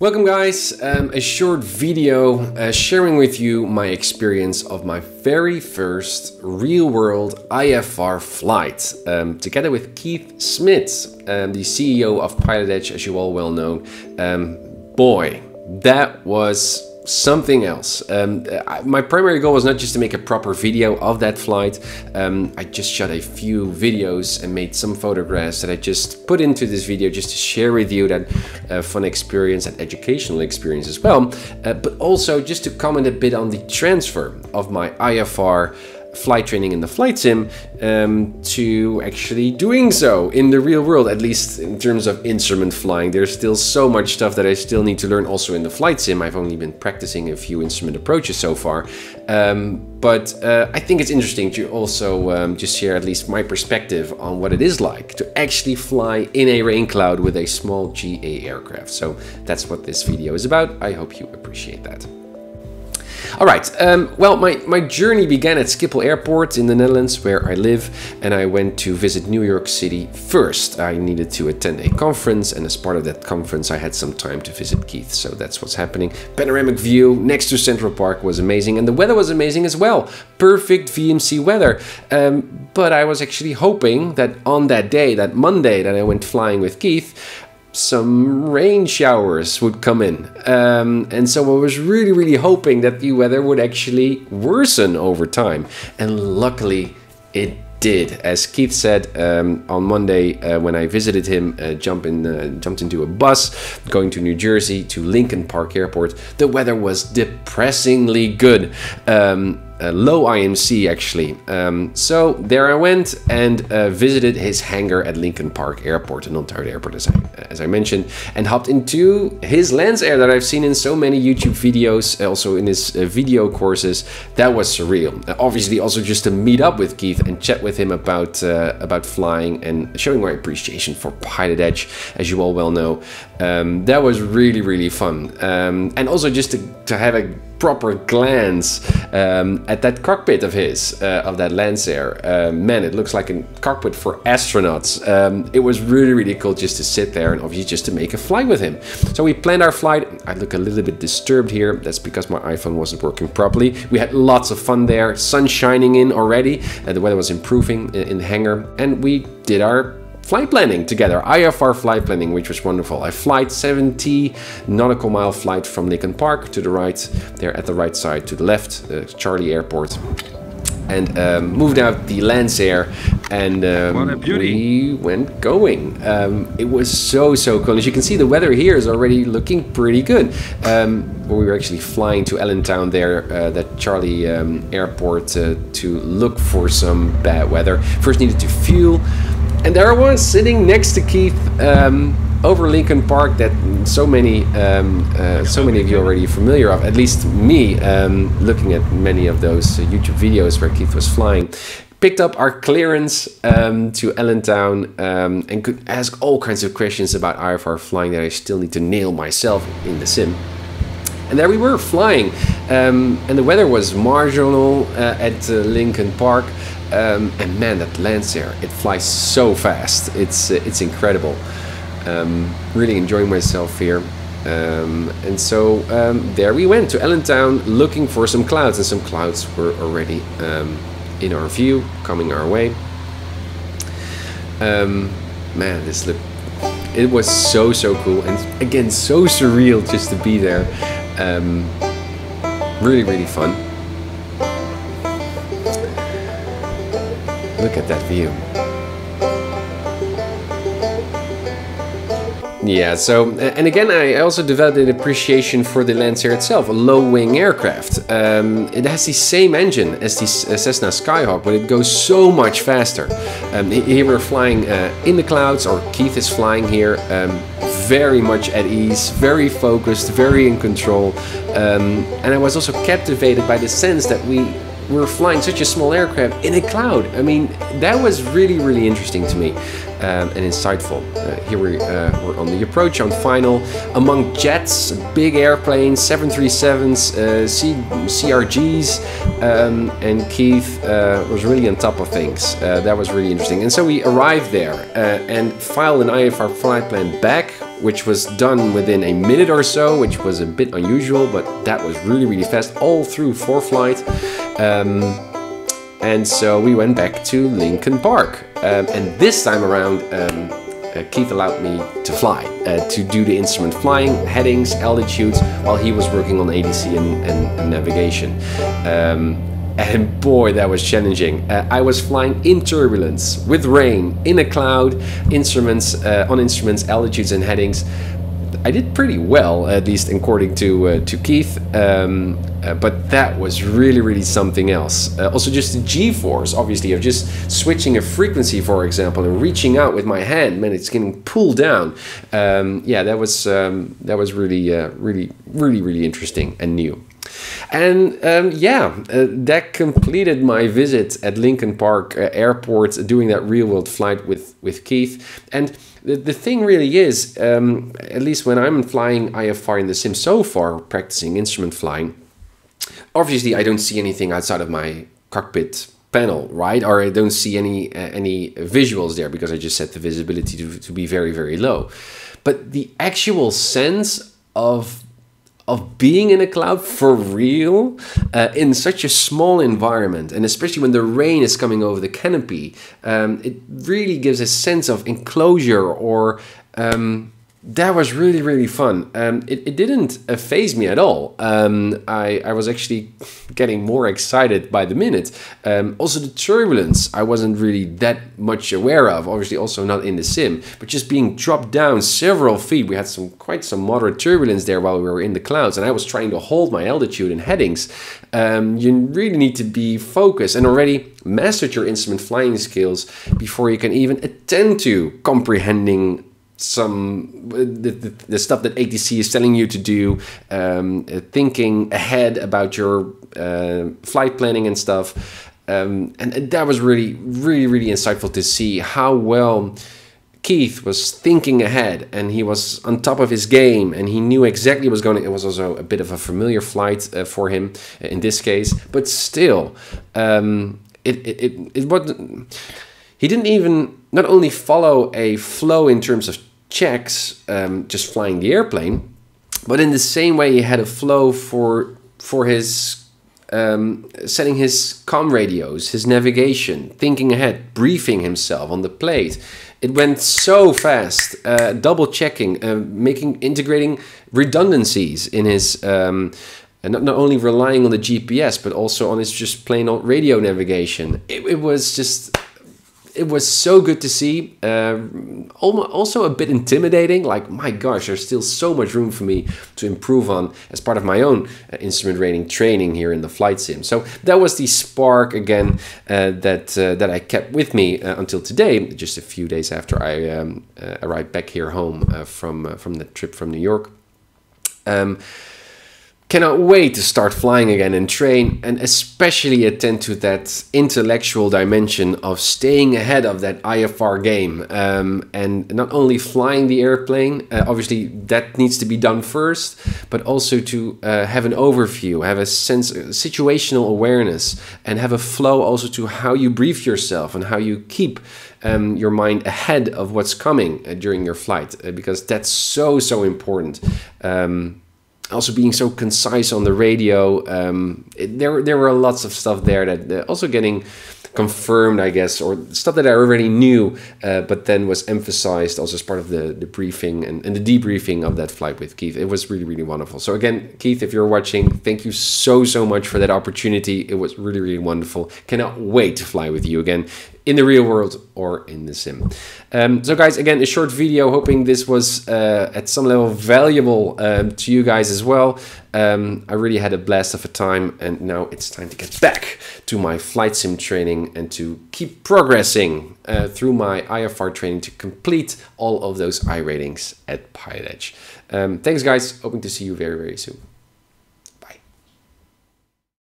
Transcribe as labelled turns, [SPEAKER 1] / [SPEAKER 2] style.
[SPEAKER 1] Welcome guys, a short video sharing with you my experience of my very first real-world IFR flight together with Keith Smith, the CEO of PilotEdge, as you all well know. Boy, that was something else. My primary goal was not just to make a proper video of that flight. I just shot a few videos and made some photographs that I just put into this video just to share with you that fun experience and educational experience as well. But also just to comment a bit on the transfer of my IFR flight training in the flight sim to actually doing so in the real world, at least in terms of instrument flying. There's still so much stuff that I still need to learn also in the flight sim. I've only been practicing a few instrument approaches so far, but I think it's interesting to also just share at least my perspective on what it is like to actually fly in a rain cloud with a small GA aircraft. So that's what this video is about. I hope you appreciate that. All right, well, my journey began at Schiphol Airport in the Netherlands, where I live, and I went to visit New York City first. I needed to attend a conference, and as part of that conference, I had some time to visit Keith, so that's what's happening. Panoramic view next to Central Park was amazing, and the weather was amazing as well. Perfect VMC weather, but I was actually hoping that on that day, that Monday that I went flying with Keith, some rain showers would come in, and so I was really hoping that the weather would actually worsen over time, and luckily it did. As Keith said on Monday when I visited him, jumped into a bus going to New Jersey to Lincoln Park Airport, the weather was depressingly good. Low IMC actually. So there I went and visited his hangar at Lincoln Park Airport, an Ontario airport as I mentioned, and hopped into his Lands Air that I've seen in so many YouTube videos, also in his video courses. That was surreal. Obviously also just to meet up with Keith and chat with him about flying and showing my appreciation for PilotEdge, as you all well know. That was really fun. And also just to have a proper glance at that cockpit of his, of that Lands Air. Man, it looks like a cockpit for astronauts. It was really cool just to sit there and obviously just to make a flight with him. So we planned our flight. I look a little bit disturbed here. That's because my iPhone wasn't working properly. We had lots of fun there, sun shining in already, the weather was improving in the hangar, and we did our flight planning together, IFR flight planning, which was wonderful. I flight 70 nautical mile flight from Lincoln Park to the right, there at the right side to the left, Charlie Airport, and moved out the Lands Air, and we went going. It was so cool. As you can see, the weather here is already looking pretty good. We were actually flying to Allentown there, that Charlie Airport, to look for some bad weather. First needed to fuel. And there I was sitting next to Keith over Lincoln Park, that so many of you are already familiar of, at least me, looking at many of those YouTube videos where Keith was flying. Picked up our clearance to Allentown and could ask all kinds of questions about IFR flying that I still need to nail myself in the sim. And there we were flying, and the weather was marginal at Lincoln Park. And man, that Lands Air, it flies so fast. It's incredible. Really enjoying myself here. And so there we went to Allentown looking for some clouds, and some clouds were already in our view, coming our way. Man, it was so cool, and again so surreal just to be there. Really fun. Look at that view. Yeah, so, and again, I also developed an appreciation for the Lands Air itself, a low-wing aircraft. It has the same engine as the Cessna Skyhawk, but it goes so much faster. Here we're flying in the clouds, or Keith is flying here, very much at ease, very focused, very in control. And I was also captivated by the sense that we were flying such a small aircraft in a cloud. I mean, that was really interesting to me and insightful. Here we're on the approach, on final, among jets, big airplanes, 737s, CRGs, and Keith was really on top of things. That was really interesting. And so we arrived there and filed an IFR flight plan back which was done within a minute or so, which was a bit unusual, but that was really, really fast, all through ForeFlight. And so we went back to Lincoln Park. And this time around, Keith allowed me to fly, to do the instrument flying, headings, altitudes, while he was working on ADC and navigation. And boy, that was challenging. I was flying in turbulence, with rain, in a cloud, instruments, on instruments, altitudes and headings. I did pretty well, at least according to Keith, but that was really, really something else. Also just the G-force, obviously, of just switching a frequency, for example, and reaching out with my hand, man, it's getting pulled down. Yeah, that was really, really interesting and new. And that completed my visit at Lincoln Park Airport, doing that real-world flight with Keith. And the thing really is, at least when I'm flying IFR in the sim so far, practicing instrument flying, obviously I don't see anything outside of my cockpit panel, right? Or I don't see any visuals there because I just set the visibility to be very, very low. But the actual sense of being in a cloud for real, in such a small environment, and especially when the rain is coming over the canopy, it really gives a sense of enclosure, or that was really, really fun. It didn't faze me at all. I was actually getting more excited by the minute. Also the turbulence, I wasn't really that much aware of, obviously also not in the sim, but just being dropped down several feet. We had quite some moderate turbulence there while we were in the clouds, and I was trying to hold my altitude and headings. You really need to be focused and already mastered your instrument flying skills before you can even attend to comprehending the stuff that ATC is telling you to do, thinking ahead about your flight planning and stuff. And that was really, really, really insightful to see how well Keith was thinking ahead, and he was on top of his game, and he knew exactly what was going on. It was also a bit of a familiar flight for him in this case, but still, it wasn't. He didn't even not only follow a flow in terms of checks, just flying the airplane, but in the same way he had a flow for his setting his comm radios, his navigation, thinking ahead, briefing himself on the plate. It went so fast, double checking, integrating redundancies in his, and not only relying on the GPS, but also on his just plain old radio navigation. It was just, it was so good to see, also a bit intimidating, like, my gosh, there's still so much room for me to improve on as part of my own instrument rating training here in the flight sim. So that was the spark again that I kept with me until today, just a few days after I arrived back here home from the trip from New York. Cannot wait to start flying again and train, and especially attend to that intellectual dimension of staying ahead of that IFR game, and not only flying the airplane, obviously that needs to be done first, but also to have an overview, have a sense, situational awareness, and have a flow also to how you brief yourself and how you keep your mind ahead of what's coming during your flight, because that's so important. Also being so concise on the radio, there were lots of stuff there that also getting confirmed, I guess, or stuff that I already knew, but then was emphasized also as part of the briefing and the debriefing of that flight with Keith. It was really, really wonderful. So again, Keith, if you're watching, thank you so much for that opportunity. It was really, really wonderful. Cannot wait to fly with you again in the real world or in the sim. So guys, again, a short video, hoping this was at some level valuable to you guys as well. I really had a blast of a time, and now it's time to get back to my flight sim training and to keep progressing through my IFR training to complete all of those I ratings at PilotEdge. Thanks guys, hoping to see you very, very soon.